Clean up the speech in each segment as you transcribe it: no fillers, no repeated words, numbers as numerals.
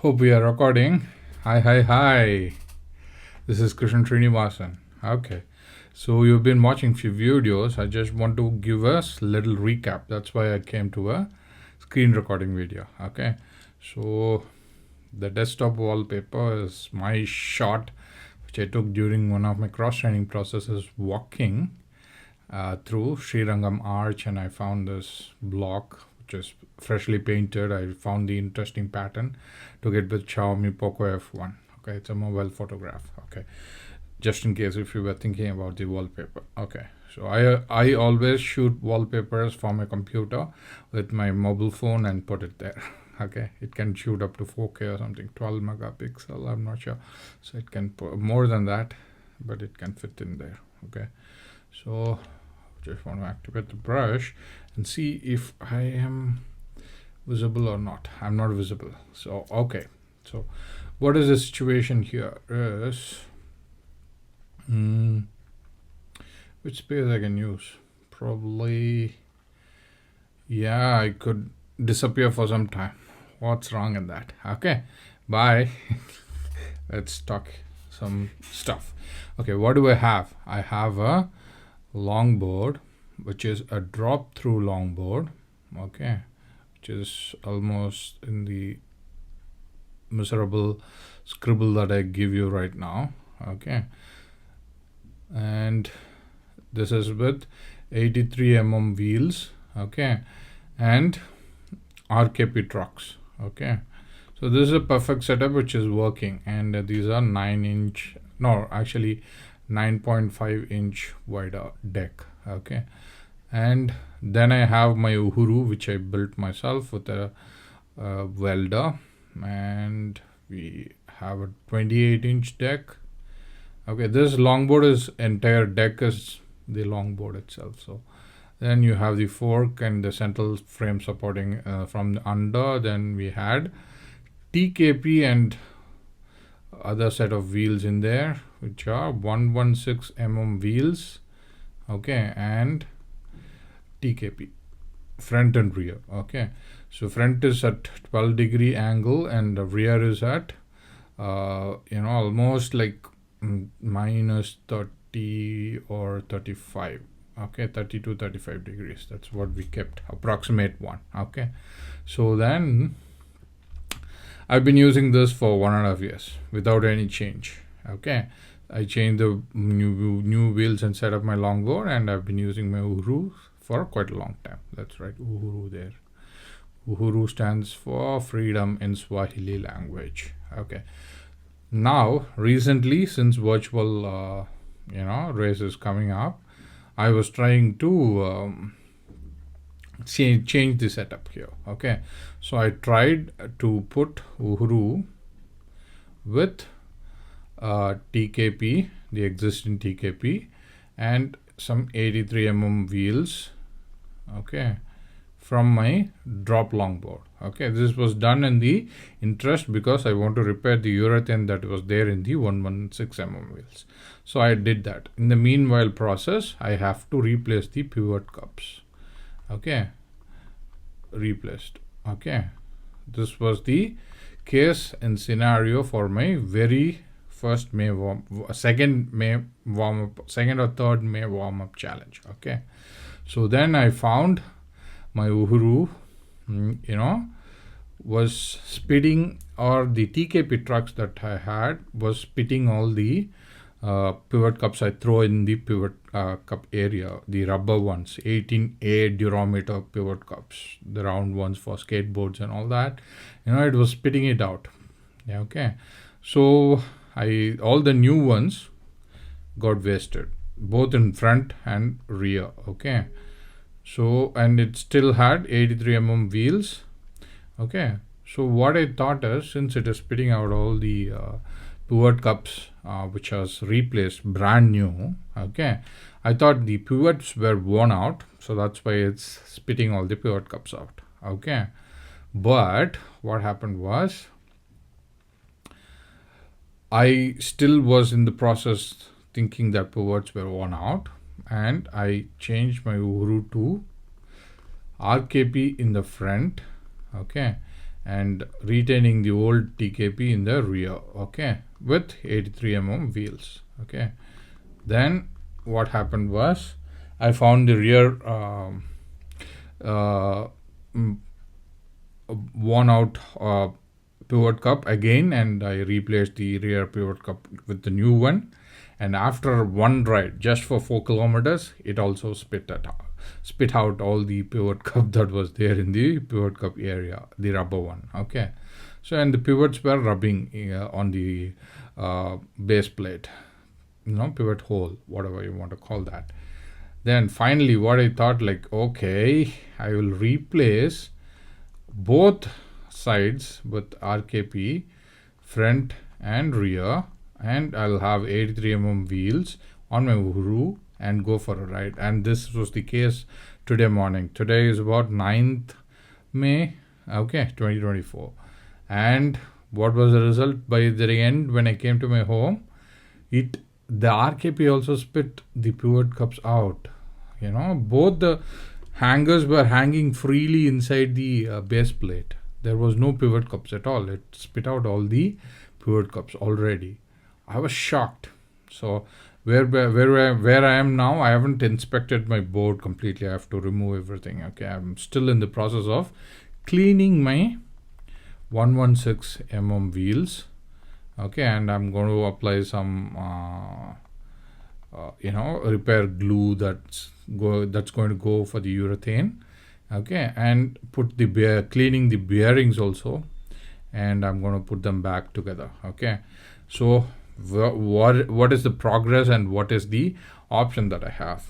Hope we are recording. Hi. This is Srinivasan. Okay. So you've been watching few videos. I just want to give us a little recap. That's why I came to a screen recording video. Okay. So the desktop wallpaper is my shot, which I took during one of my cross training processes walking through Srirangam Arch, and I found this block which is freshly painted. I found the interesting pattern to get with Xiaomi Poco F1. Okay, it's a mobile photograph. Okay, just in case if you were thinking about the wallpaper. Okay, so I always shoot wallpapers from my computer with my mobile phone and put it there. Okay, it can shoot up to 4K or something, 12 megapixel, I'm not sure. So it can put more than that, but it can fit in there. Okay, so just want to activate the brush and see if I am visible or not. I'm not visible. So okay, so what is the situation here is which space I can use? Probably, yeah, I could disappear for some time. What's wrong in that? Okay, bye. Let's talk some stuff. Okay, what do I have? I have a longboard, which is a drop through longboard. Okay, which is almost in the miserable scribble that I give you right now. Okay, and this is with 83 wheels. Okay, and RKP trucks. Okay, so this is a perfect setup which is working, and these are 9.5 inch wider deck. Okay, and then I have my Uhuru, which I built myself with a welder, and we have a 28-inch deck. Okay, this longboard is entire deck is the longboard itself. So then you have the fork and the central frame supporting from the under. Then we had TKP and other set of wheels in there, which are 116 wheels. Okay, and TKP front and rear. Okay, so front is at 12-degree angle and the rear is at almost like minus 30 or 35. Okay, 30 to 35 degrees. That's what we kept, approximate one. Okay, so then I've been using this for 1.5 years without any change. Okay, I changed the new wheels and set up my longboard, and I've been using my Uhuru for quite a long time. That's right, Uhuru there. Uhuru stands for freedom in Swahili language. Okay, now recently, since virtual race is coming up, I was trying to change the setup here. Okay, so I tried to put Uhuru with TKP, the existing TKP, and some 83 wheels. Okay, from my drop longboard. Okay, this was done in the interest because I want to repair the urethane that was there in the 116 wheels. So I did that. In the meanwhile process, I have to replace the pivot cups. Okay, replaced. Okay, this was the case and scenario for my very first second or third May warm-up challenge. Okay, so then I found my Uhuru was spitting, or the TKP trucks that I had was spitting all the pivot cups I throw in the pivot cup area, the rubber ones, 18A durometer pivot cups, the round ones for skateboards and all that. It was spitting it out. Yeah, okay, so all the new ones got wasted, both in front and rear. Okay, so and it still had 83 wheels. Okay, so what I thought is, since it is spitting out all the pivot cups which was replaced brand new, okay, I thought the pivots were worn out, so that's why it's spitting all the pivot cups out. Okay, but what happened was, I still was in the process thinking that pivots were worn out, and I changed my Uhuru to RKP in the front. Okay, and retaining the old TKP in the rear, okay, with 83 wheels, okay. Then what happened was I found the rear uh, worn out pivot cup again, and I replaced the rear pivot cup with the new one. And after one ride, just for 4 kilometers, it also spit out all the pivot cup that was there in the pivot cup area, the rubber one. Okay, so and the pivots were rubbing on the base plate, pivot hole, whatever you want to call that. Then finally, what I thought, like, okay, I will replace both sides with RKP, front and rear, and I'll have 83 wheels on my Uhuru and go for a ride. And this was the case today morning. Today is about 9th May, okay, 2024. And what was the result? By the end, when I came to my home, the RKP also spit the pivot cups out. Both the hangers were hanging freely inside the base plate. There was no pivot cups at all. It spit out all the pivot cups already. I was shocked. So where I am now, I haven't inspected my board completely. I have to remove everything. Okay, I'm still in the process of cleaning my 116 wheels. Okay, and I'm going to apply some repair glue that's going to go for the urethane. Okay, and put cleaning the bearings also, and I'm going to put them back together. Okay, so what is the progress and what is the option that I have?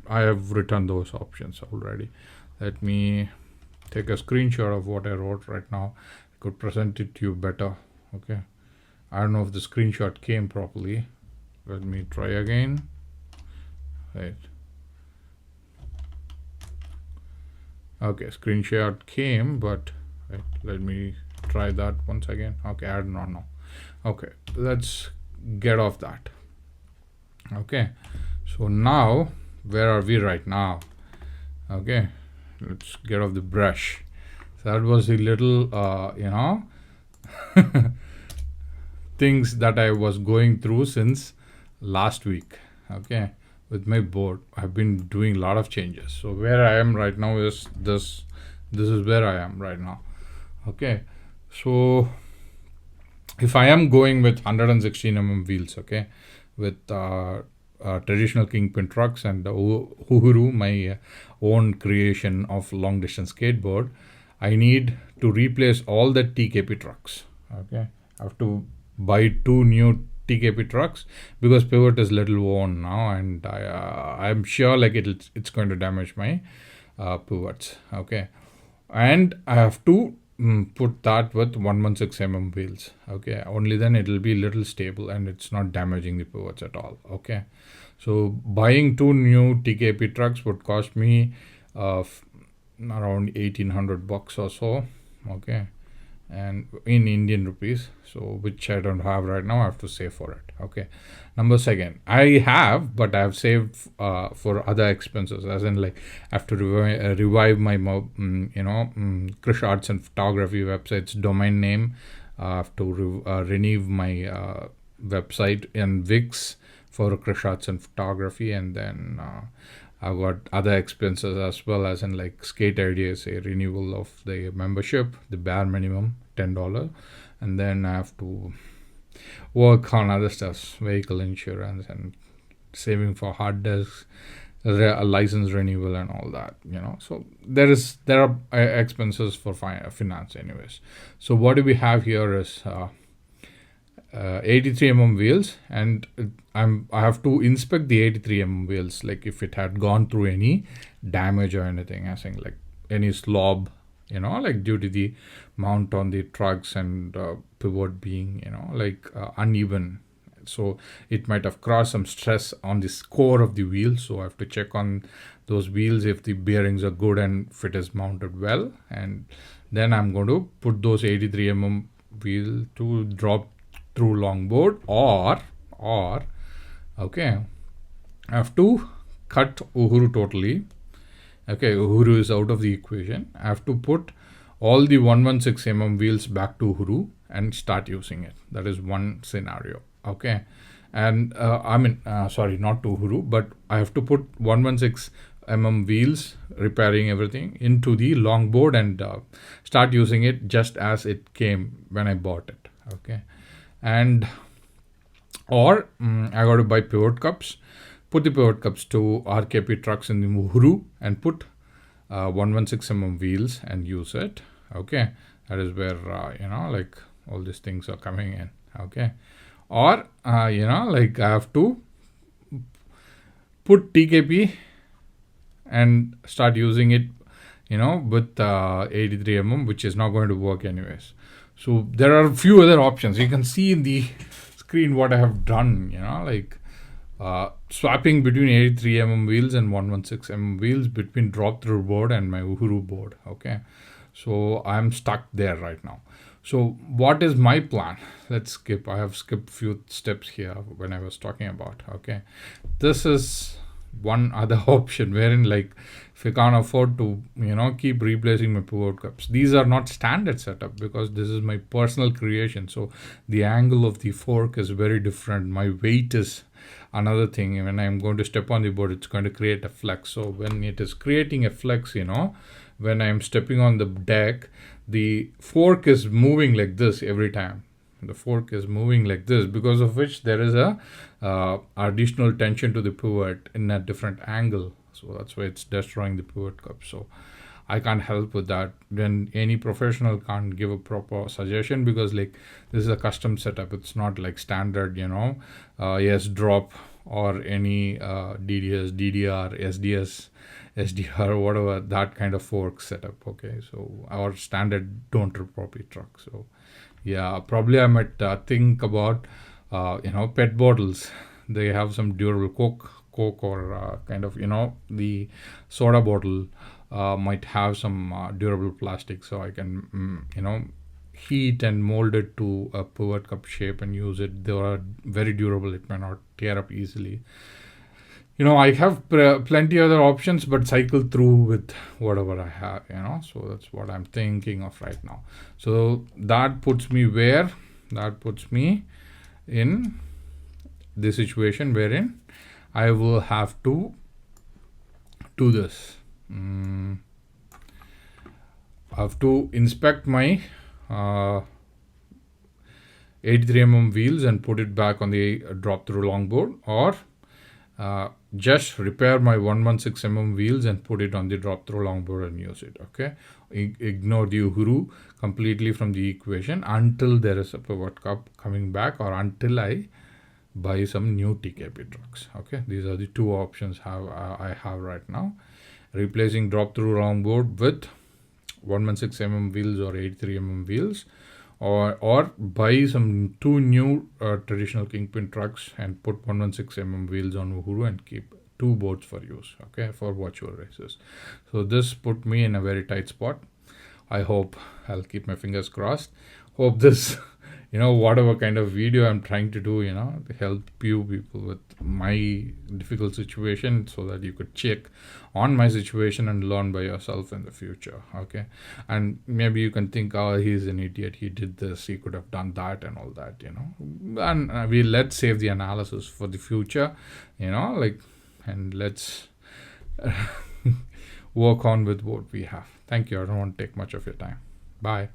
I have written those options already. Let me take a screenshot of what I wrote right now. I could present it to you better. Okay, I don't know if the screenshot came properly. Let me try again. Right. Okay, screenshot came, but right, let me try that once again. Okay, I don't know. Okay, let's get off that. Okay, so now where are we right now? Okay, let's get off the brush. So that was the little things that I was going through since last week. Okay, with my board, I've been doing a lot of changes. So where I am right now is this is where I am right now. Okay, so if I am going with 116 wheels, okay, with traditional kingpin trucks and the Uhuru, my own creation of long distance skateboard, I need to replace all the TKP trucks. Okay, I have to buy 2 new TKP trucks because pivot is little worn now, and I'm sure like it's going to damage my pivots. Okay, and I have to put that with 116 wheels. Okay, only then it will be little stable and it's not damaging the pivots at all. Okay, so buying 2 new TKP trucks would cost me around $1,800 or so. Okay, and in Indian rupees, so which I don't have right now. I have to save for it. Okay, number second, I have saved for other expenses, as in like I have to revive my Krish Arts and Photography website's domain name. I have to renew my website and Wix for Krish Arts and Photography, and then I've got other expenses as well, as in like Skate Ideas, a renewal of the membership, the bare minimum $10, and then I have to work on other stuff, vehicle insurance and saving for hard disks, license renewal and all that. So there are expenses for finance anyways. So what do we have here is 83 wheels, and I have to inspect the 83 wheels, like if it had gone through any damage or anything, I think like any slob, like due to the mount on the trucks and pivot being uneven, so it might have caused some stress on the core of the wheel. So I have to check on those wheels if the bearings are good and if it is mounted well, and then I'm going to put those 83 wheel to drop through longboard, or okay, I have to cut Uhuru totally. Okay, Uhuru is out of the equation. I have to put all the 116 wheels back to Huru and start using it. That is one scenario. Okay. And sorry, not to Huru, but I have to put 116 wheels, repairing everything, into the longboard and start using it just as it came when I bought it. Okay. And or I got to buy pivot cups, put the pivot cups to RKP trucks in the Huru and put 116 wheels and use it. Okay. That is where like all these things are coming in. Okay. Or like I have to put TKP and start using it with 83 which is not going to work anyways. So there are a few other options. You can see in the screen what I have done, like swapping between 83 wheels and 116 wheels between drop through board and my Uhuru board. Okay. So I'm stuck there right now. So what is my plan? Let's skip. I have skipped few steps here when I was talking about. Okay. This is one other option wherein, like, if you can't afford to keep replacing my pivot cups, these are not standard setup because this is my personal creation. So the angle of the fork is very different. My weight is another thing. When I'm going to step on the board, it's going to create a flex. So when it is creating a flex, when I'm stepping on the deck, the fork is moving like this every time. The fork is moving like this, because of which there is a additional tension to the pivot in a different angle. So that's why it's destroying the pivot cup. So I can't help with that. When any professional can't give a proper suggestion, because like this is a custom setup. It's not like standard, yes, drop or any DDS, DDR, SDS, SDR, whatever, that kind of fork setup. Okay, so our standard don't properly truck. So yeah, probably I might think about PET bottles. They have some durable Coke or kind of the soda bottle might have some durable plastic, so I can heat and mold it to a pivot cup shape and use it. They are very durable. It may not tear up easily. I have plenty other options, but cycle through with whatever I have, so that's what I'm thinking of right now. So that puts me where? That puts me in the situation wherein I will have to do this. I have to inspect my 83 wheels and put it back on the drop through longboard, or just repair my 116 wheels and put it on the drop through longboard and use it. Okay, ignore the Uhuru completely from the equation until there is a pivot cup coming back, or until I buy some new TKP trucks. Okay, these are the two options I have right now: replacing drop through longboard with 116 wheels or 83 wheels, or buy some two new traditional kingpin trucks and put 116 wheels on Uhuru and keep two boards for use, okay, for virtual races. So this put me in a very tight spot. I hope, I'll keep my fingers crossed, hope this whatever kind of video I'm trying to do, help you people with my difficult situation, so that you could check on my situation and learn by yourself in the future. Okay, and maybe you can think, oh, he's an idiot, he did this, he could have done that and all that, and let's save the analysis for the future, and let's work on with what we have. Thank you. I don't want to take much of your time. Bye.